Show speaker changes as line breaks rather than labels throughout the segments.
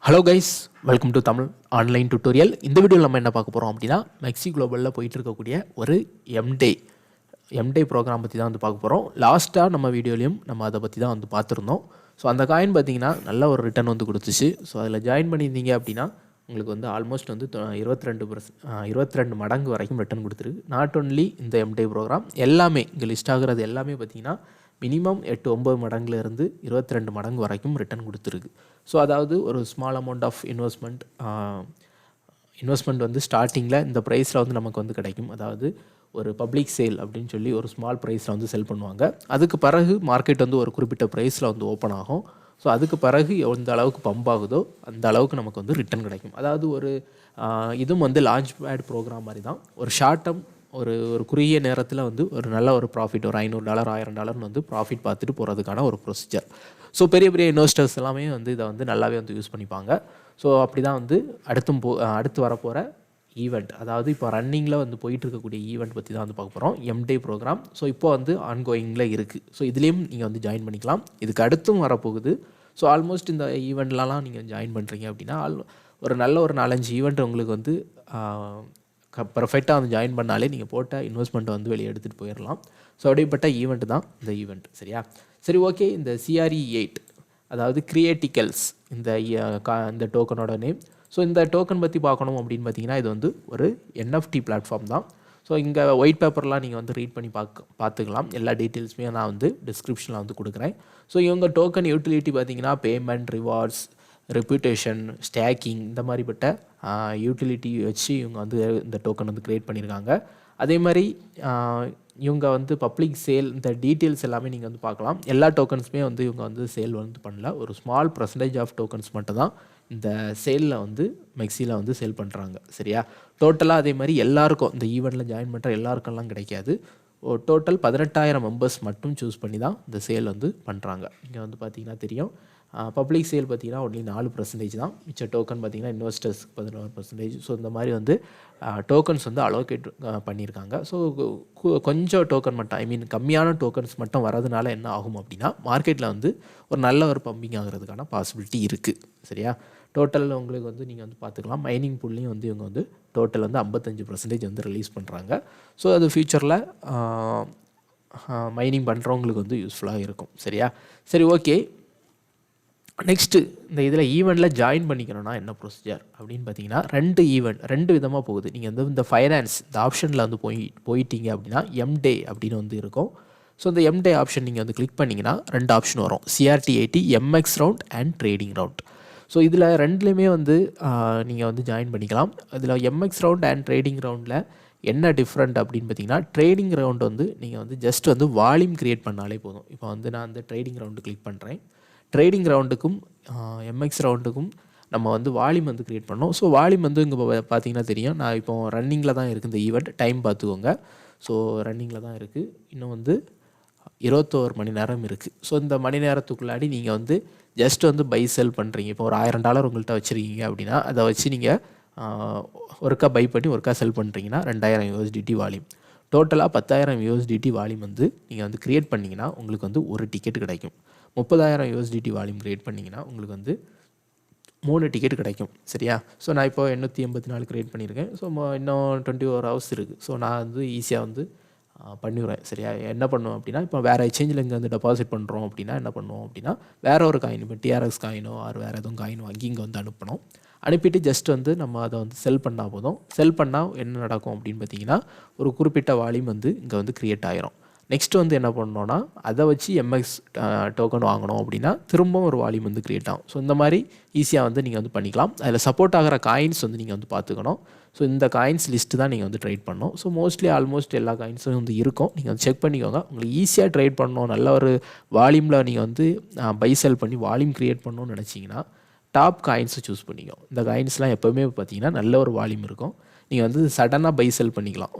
Hello guys, welcome to Tamil online tutorial. இந்த வீடியோவில் நம்ம என்ன பார்க்க போகிறோம் அப்படின்னா, மெக்சி குளோபலில் போயிட்டு இருக்கக்கூடிய ஒரு எம்டே ப்ரோக்ராம் பற்றி தான் வந்து பார்க்க போகிறோம். லாஸ்ட்டாக நம்ம வீடியோலையும் நம்ம அதை பற்றி தான் வந்து பார்த்துருந்தோம். ஸோ அந்த காயின் பார்த்தீங்கன்னா நல்ல ஒரு ரிட்டர்ன் வந்து கொடுத்துச்சு. ஸோ அதில் ஜாயின் பண்ணியிருந்தீங்க அப்படின்னா உங்களுக்கு வந்து ஆல்மோஸ்ட் வந்து 22 மடங்கு வரைக்கும் ரிட்டர்ன் கொடுத்துருக்கு. நாட் ஒன்லி இந்த எம்டே ப்ரோக்ராம், எல்லாமே இங்கே லிஸ்ட் ஆகிறது எல்லாமே பார்த்தீங்கன்னா மினிமம் 8-9 மடங்குலேருந்து 22 மடங்கு வரைக்கும் ரிட்டர்ன் கொடுத்துருக்கு. ஸோ அதாவது ஒரு ஸ்மால் அமௌண்ட் ஆஃப் இன்வெஸ்ட்மெண்ட் வந்து ஸ்டார்டிங்கில் இந்த ப்ரைஸில் வந்து நமக்கு வந்து கிடைக்கும். அதாவது ஒரு பப்ளிக் சேல் அப்படின்னு சொல்லி ஒரு ஸ்மால் ப்ரைஸில் வந்து செல் பண்ணுவாங்க. அதுக்கு பிறகு மார்க்கெட் வந்து ஒரு குறிப்பிட்ட ப்ரைஸில் வந்து ஓப்பன் ஆகும். ஸோ அதுக்கு பிறகு எந்த அளவுக்கு பம்ப் ஆகுதோ அந்த அளவுக்கு நமக்கு வந்து ரிட்டர்ன் கிடைக்கும். அதாவது ஒரு இதுவும் வந்து லான்ச் பேட் ப்ரோக்ராம் மாதிரி தான். ஒரு ஷார்ட் டேர்ம் ஒரு குறுகிய நேரத்தில் வந்து ஒரு நல்ல ஒரு ப்ராஃபிட், ஒரு $500 $1000 வந்து ப்ராஃபிட் பார்த்துட்டு போகிறதுக்கான ஒரு ப்ரொசீஜர். ஸோ பெரிய பெரிய இன்வெஸ்டர்ஸ் எல்லாமே வந்து இதை வந்து நல்லாவே வந்து யூஸ் பண்ணிப்பாங்க. ஸோ அப்படி தான் வந்து அடுத்து வரப்போகிற ஈவெண்ட், அதாவது இப்போ ரன்னிங்கில் வந்து போயிட்டு இருக்கக்கூடிய ஈவெண்ட் பற்றி தான் வந்து பார்க்க போகிறோம், எம்டே ப்ரோக்ராம். ஸோ இப்போ வந்து ஆன்கோயிங்கில் இருக்குது. ஸோ இதுலேயும் நீங்கள் வந்து ஜாயின் பண்ணிக்கலாம். இதுக்கு அடுத்தும் வரப்போகுது. ஸோ ஆல்மோஸ்ட் இந்த ஈவெண்ட்லலாம் நீங்கள் ஜாயின் பண்ணுறீங்க அப்படின்னா ஒரு நல்ல ஒரு 4-5 ஈவெண்ட் உங்களுக்கு வந்து பர்ஃபெக்டாக வந்து ஜாயின் பண்ணாலே நீங்கள் போட்ட இன்வெஸ்ட்மெண்ட்டை வந்து வெளியே எடுத்துகிட்டு போயிடலாம். ஸோ அப்படிப்பட்ட ஈவெண்ட் தான் இந்த ஈவெண்ட். சரி, ஓகே. இந்த CRE8, அதாவது கிரியேட்டிகல்ஸ், இந்த டோக்கனோட நேம். ஸோ இந்த டோக்கன் பற்றி பார்க்கணும் அப்படின்னு பார்த்தீங்கன்னா, இது வந்து ஒரு NFT பிளாட்ஃபார்ம் தான். ஸோ இங்கே ஒயிட் பேப்பர்லாம் நீங்கள் வந்து ரீட் பண்ணி பார்த்துக்கலாம். எல்லா டீட்டெயில்ஸுமே நான் வந்து டிஸ்கிரிப்ஷனில் வந்து கொடுக்குறேன். ஸோ இவங்க டோக்கன் யூட்டிலிட்டி பார்த்தீங்கன்னா பேமெண்ட், ரிவார்ட்ஸ், ரெப்யூட்டேஷன், ஸ்டேக்கிங், இந்த மாதிரிப்பட்ட யூட்டிலிட்டி வச்சு இவங்க வந்து இந்த டோக்கன் வந்து க்ரியேட் பண்ணியிருக்காங்க. அதே மாதிரி இவங்க வந்து பப்ளிக் சேல், இந்த டீட்டெயில்ஸ் எல்லாமே நீங்கள் வந்து பார்க்கலாம். எல்லா டோக்கன்ஸுமே வந்து இவங்க வந்து சேல் வந்து பண்ணல. ஒரு ஸ்மால் பர்சன்டேஜ் ஆஃப் டோக்கன்ஸ் மட்டும் தான் இந்த சேலில் வந்து மெக்ஸியில் வந்து சேல் பண்ணுறாங்க. சரியா? டோட்டலாக அதே மாதிரி எல்லாருக்கும், இந்த ஈவெண்ட்டில் ஜாயின் பண்ணுற எல்லாருக்கெல்லாம் கிடைக்காது. டோட்டல் 18,000 மெம்பர்ஸ் மட்டும் சூஸ் பண்ணி தான் இந்த சேல் வந்து பண்ணுறாங்க. இங்கே வந்து பார்த்திங்கன்னா தெரியும், பப்ளிக் சேல் பார்த்திங்கன்னா ஒன்லி 4% தான். மிச்ச டோக்கன் பார்த்திங்கன்னா இன்வெஸ்டர்ஸ்க்கு 11%. ஸோ இந்த மாதிரி வந்து டோக்கன்ஸ் வந்து அலோகேட் பண்ணியிருக்காங்க. ஸோ கொஞ்சம் டோக்கன் மட்டும், கம்மியான டோக்கன்ஸ் மட்டும் வரதுனால என்ன ஆகும் அப்படின்னா, மார்க்கெட்டில் வந்து ஒரு நல்ல ஒரு பம்பிங் ஆகிறதுக்கான பாசிபிலிட்டி இருக்குது. சரியா? டோட்டலில் உங்களுக்கு வந்து நீங்கள் வந்து பார்த்துக்கலாம். மைனிங் புல்லையும் வந்து இவங்க வந்து டோட்டல் வந்து 55% வந்து ரிலீஸ் பண்ணுறாங்க. ஸோ அது ஃப்யூச்சரில் மைனிங் பண்ணுறவங்களுக்கு வந்து யூஸ்ஃபுல்லாக இருக்கும். சரி, ஓகே. நெக்ஸ்ட்டு இந்த இதில் ஈவெண்ட்டில் ஜாயின் பண்ணிக்கணும்னா என்ன ப்ரொசீஜர் அப்படின்னு பார்த்தீங்கன்னா, 2 விதமாக போகுது. நீங்கள் வந்து இந்த ஃபைனான்ஸ், இந்த ஆப்ஷனில் வந்து போயிட்டீங்க அப்படின்னா எம்டே அப்படின்னு வந்து இருக்கும். ஸோ இந்த எம்டே ஆப்ஷன் நீங்கள் வந்து கிளிக் பண்ணிங்கன்னா 2 ஆப்ஷன் வரும், CRE8 MX round and trading round. So இதில் ரெண்டுலேயுமே வந்து நீங்கள் வந்து ஜாயின் பண்ணிக்கலாம். இதில் MX ரவுண்ட் அண்ட் ட்ரேடிங் ரவுண்டில் என்ன டிஃப்ரெண்ட் அப்படின்னு பார்த்தீங்கன்னா, ட்ரேடிங் ரவுண்ட் வந்து நீங்கள் வந்து ஜஸ்ட் வந்து வால்யூம் க்ரியேட் பண்ணாலே போதும். இப்போ வந்து நான் அந்த ட்ரேடிங் ரவுண்டு கிளிக் பண்ணுறேன். ட்ரேடிங் ரவுண்டுக்கும் MX ரவுண்டுக்கும் நம்ம வந்து வால்யூம் வந்து க்ரியேட் பண்ணோம். ஸோ வால்யூம் வந்து இங்கே பார்த்தீங்கன்னா தெரியும், நான் இப்போ ரன்னிங்கில் தான் இருக்குது இந்த ஈவெண்ட். டைம் பார்த்துக்கோங்க. ஸோ ரன்னிங்கில் தான் இருக்குது. இன்னும் வந்து 21 மணி நேரம் இருக்குது. ஸோ இந்த மணி நேரத்துக்குள்ளாடி நீங்கள் வந்து ஜஸ்ட் வந்து பை செல் பண்ணுறீங்க. இப்போ ஒரு $1000 உங்கள்கிட்ட வச்சுருக்கீங்க அப்படின்னா, அதை வச்சு நீங்கள் ஒருக்கா பை பண்ணி ஒருக்கா செல் பண்ணுறீங்கன்னா 2000 USDT வால்யூம். டோட்டலாக 10,000 USDT வால்யூம் வந்து நீங்கள் வந்து க்ரியேட் பண்ணிங்கன்னா உங்களுக்கு வந்து ஒரு டிக்கெட் கிடைக்கும். 30,000 USDT வால்யூம் க்ரியேட் பண்ணிங்கன்னா உங்களுக்கு வந்து 3 டிக்கெட் கிடைக்கும். சரியா? ஸோ நான் இப்போ 884 க்ரியேட் பண்ணியிருக்கேன். ஸோ இன்னும் 24 ஹவர்ஸ் இருக்குது. ஸோ நான் வந்து ஈஸியாக வந்து பண்ணிடுவேன். சரியா? என்ன பண்ணுவோம் அப்படின்னா, இப்போ வேறு எக்ஸ்சேஞ்சில் இங்கே வந்து டெபாசிட் பண்ணுறோம் அப்படின்னா என்ன பண்ணுவோம் அப்படின்னா, வேறு ஒரு காயின், இப்போ TRX காயினோ வேறு எதுவும் காயின் வாங்கி இங்கே வந்து அனுப்பணும். அனுப்பிட்டு ஜஸ்ட் வந்து நம்ம அதை வந்து செல் பண்ணால் போதும். செல் பண்ணால் என்ன நடக்கும் அப்படின்னு பார்த்தீங்கன்னா, ஒரு குறிப்பிட்ட வால்யூம் வந்து இங்கே வந்து க்ரியேட் ஆகிரும். நெக்ஸ்ட்டு வந்து என்ன பண்ணோன்னா, அதை வச்சு MX டோக்கன் வாங்கணும் அப்படின்னா திரும்பவும் ஒரு வால்யூம் வந்து க்ரியேட் ஆகும். ஸோ இந்த மாதிரி ஈஸியாக வந்து நீங்கள் வந்து பண்ணிக்கலாம். அதில் சப்போர்ட் ஆகிற காயின்ஸ் வந்து நீங்கள் வந்து பார்த்துக்கணும். ஸோ இந்த காயின்ஸ் லிஸ்ட்டு தான் நீங்கள் வந்து ட்ரேட் பண்ணணும். ஸோ மோஸ்ட்லி ஆல்மோஸ்ட் எல்லா காயின்ஸும் வந்து இருக்கும். நீங்கள் வந்து செக் பண்ணிக்கோங்க. உங்களுக்கு ஈஸியாக ட்ரேட் பண்ணணும், நல்ல ஒரு வால்யூமில் நீங்கள் வந்து பை செல் பண்ணி வால்யூம் க்ரியேட் பண்ணணும்னு நினச்சிங்கன்னா டாப் காயின்ஸை சூஸ் பண்ணிக்கோ. இந்த காயின்ஸ்லாம் எப்போவுமே பார்த்தீங்கன்னா நல்ல ஒரு வால்யூம் இருக்கும். நீங்கள் வந்து சடனாக பை செல் பண்ணிக்கலாம்.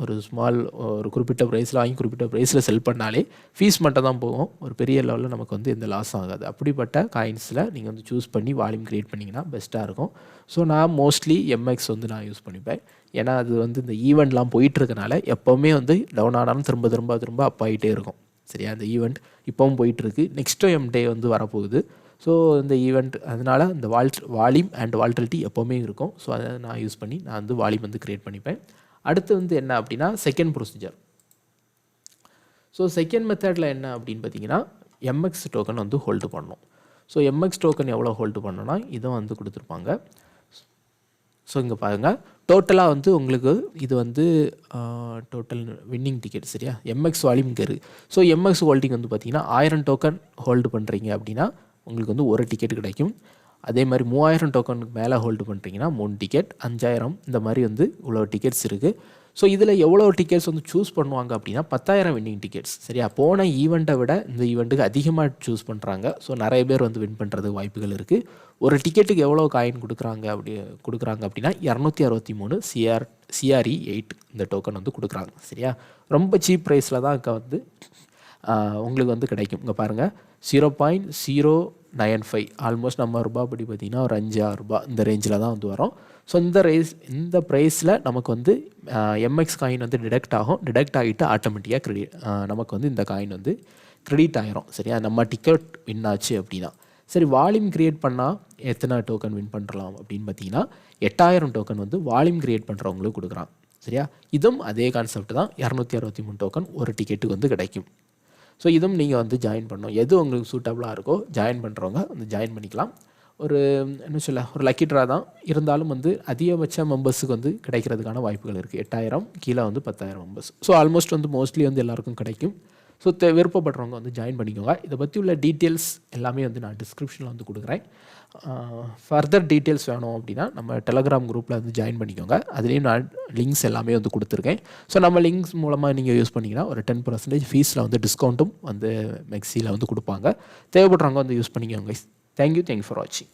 ஒரு குறிப்பிட்ட ப்ரைஸில் வாங்கி குறிப்பிட்ட ப்ரைஸில் செல் பண்ணாலே ஃபீஸ் மட்டும் தான் போகும். ஒரு பெரிய லெவலில் நமக்கு வந்து எந்த லாஸ் ஆகாது. அப்படிப்பட்ட காயின்ஸில் நீங்கள் வந்து சூஸ் பண்ணி வால்யூம் க்ரியேட் பண்ணிங்கன்னா பெஸ்ட்டாக இருக்கும். ஸோ நான் மோஸ்ட்லி MX வந்து நான் யூஸ் பண்ணிப்பேன். ஏன்னா அது வந்து இந்த ஈவெண்ட்லாம் போயிட்டுருக்கனால எப்போவுமே வந்து டவுன் ஆனாலும் திரும்ப அப் ஆகிட்டே இருக்கும். சரியா? அந்த ஈவெண்ட் இப்போவும் போயிட்டுருக்கு. நெக்ஸ்ட்டு எம்டே வந்து வரப்போகுது. ஸோ இந்த ஈவெண்ட் அதனால் இந்த வால்யூம் அண்ட் வால்டிலிட்டி எப்போவுமே இருக்கும். ஸோ அதை நான் யூஸ் பண்ணி நான் வந்து வால்யூம் வந்து க்ரியேட் பண்ணிப்பேன். அடுத்து வந்து என்ன அப்படின்னா செகண்ட் ப்ரொசீஜர். ஸோ செகண்ட் மெத்தடில் என்ன அப்படின்னு பார்த்தீங்கன்னா எம்எக்ஸ் டோக்கன் வந்து ஹோல்டு பண்ணணும். ஸோ எம்எக்ஸ் டோக்கன் எவ்வளோ ஹோல்டு பண்ணணும்னா இதை வந்து கொடுத்துருப்பாங்க. ஸோ இங்கே பாருங்கள், டோட்டலாக வந்து உங்களுக்கு இது வந்து டோட்டல் வின்னிங் டிக்கெட் சரியா, எம்எக்ஸ் வால்யூம் இங்கே இருக்குது. ஸோ எம்எக்ஸ் ஹோல்டிங் வந்து பார்த்திங்கன்னா 1000 டோக்கன் ஹோல்டு பண்ணுறீங்க அப்படின்னா உங்களுக்கு வந்து ஒரு டிக்கெட் கிடைக்கும். அதே மாதிரி 3000 டோக்கனுக்கு மேலே ஹோல்டு பண்ணுறீங்கன்னா 3 டிக்கெட், 5000 இந்த மாதிரி வந்து இவ்வளோ டிக்கெட்ஸ் இருக்குது. ஸோ இதில் எவ்வளோ டிக்கெட்ஸ் வந்து சூஸ் பண்ணுவாங்க அப்படின்னா 10,000 வின்னிங் டிக்கெட்ஸ் சரியா. போன ஈவெண்ட்டை விட இந்த ஈவெண்ட்டுக்கு அதிகமாக சூஸ் பண்ணுறாங்க. ஸோ நிறைய பேர் வந்து வின் பண்ணுறதுக்கு வாய்ப்புகள் இருக்குது. ஒரு டிக்கெட்டுக்கு எவ்வளோ காயின் கொடுக்குறாங்க அப்படின்னா 263 CRE8 இந்த டோக்கன் வந்து கொடுக்குறாங்க சரியா. ரொம்ப சீப் ப்ரைஸில் தான் இங்கே வந்து உங்களுக்கு வந்து கிடைக்கும். இங்கே பாருங்கள் 0.095 ஆல்மோஸ்ட் நம்ம ரூபாப்படி பார்த்திங்கன்னா ஒரு 5-6 ரூபா இந்த ரேஞ்சில் தான் வந்து வரும். ஸோ இந்த ப்ரைஸில் நமக்கு வந்து எம்எக்ஸ் காயின் வந்து டிடெக்ட் ஆகும். டிடெக்ட் ஆகிட்டு ஆட்டோமேட்டிக்காக நமக்கு வந்து இந்த காயின் வந்து கிரெடிட் ஆகிரும் சரியா, நம்ம டிக்கெட் வின் ஆச்சு அப்படின்னா. சரி, வால்யூம் க்ரியேட் பண்ணால் எத்தனை டோக்கன் வின் பண்ணலாம் அப்படின்னு பார்த்தீங்கன்னா 8000 டோக்கன் வந்து வால்யூம் க்ரியேட் பண்ணுறவங்களுக்கு கொடுக்குறான் சரியா. இதுவும் அதே கான்செப்ட் தான், 263 டோக்கன் ஒரு டிக்கெட்டுக்கு வந்து கிடைக்கும். ஸோ இதுவும் நீங்கள் வந்து ஜாயின் பண்ணணும். எது உங்களுக்கு சூட்டபுளாக இருக்கோ ஜாயின் பண்ணுறவங்க வந்து ஜாயின் பண்ணிக்கலாம். ஒரு என்ன சொல்ல ஒரு லக்கி ட்ரா தான் இருந்தாலும் வந்து அதிகபட்ச மெம்பர்ஸுக்கு வந்து கிடைக்கிறதுக்கான வாய்ப்புகள் இருக்குது. 8000 கீழே வந்து 10,000 மெம்பர்ஸ். ஸோ ஆல்மோஸ்ட் வந்து மோஸ்ட்லி வந்து எல்லாருக்கும் கிடைக்கும். ஸோ விருப்பப்படுறவங்க வந்து ஜாயின் பண்ணிக்கோங்க. இதை பற்றி உள்ள டீட்டெயில்ஸ் எல்லாமே வந்து நான் டிஸ்கிரிப்ஷனில் வந்து கொடுக்குறேன். ஃபர்தர் டீட்டெயில்ஸ் வேணும் அப்படின்னா நம்ம டெலகிராம் குரூப்பில் வந்து ஜாயின் பண்ணிக்கோங்க. அதுலேயும் நான் லிங்க்ஸ் எல்லாமே வந்து கொடுத்துருக்கேன். ஸோ நம்ம லிங்க்ஸ் மூலமாக நீங்கள் யூஸ் பண்ணிங்கன்னா ஒரு 10% ஃபீஸில் வந்து டிஸ்கவுண்ட்டும் வந்து மெக்ஸியில் வந்து கொடுப்பாங்க. தேவைப்படுறவங்க வந்து யூஸ் பண்ணிக்கோங்க. தேங்க்யூ ஃபார் வாட்சிங்.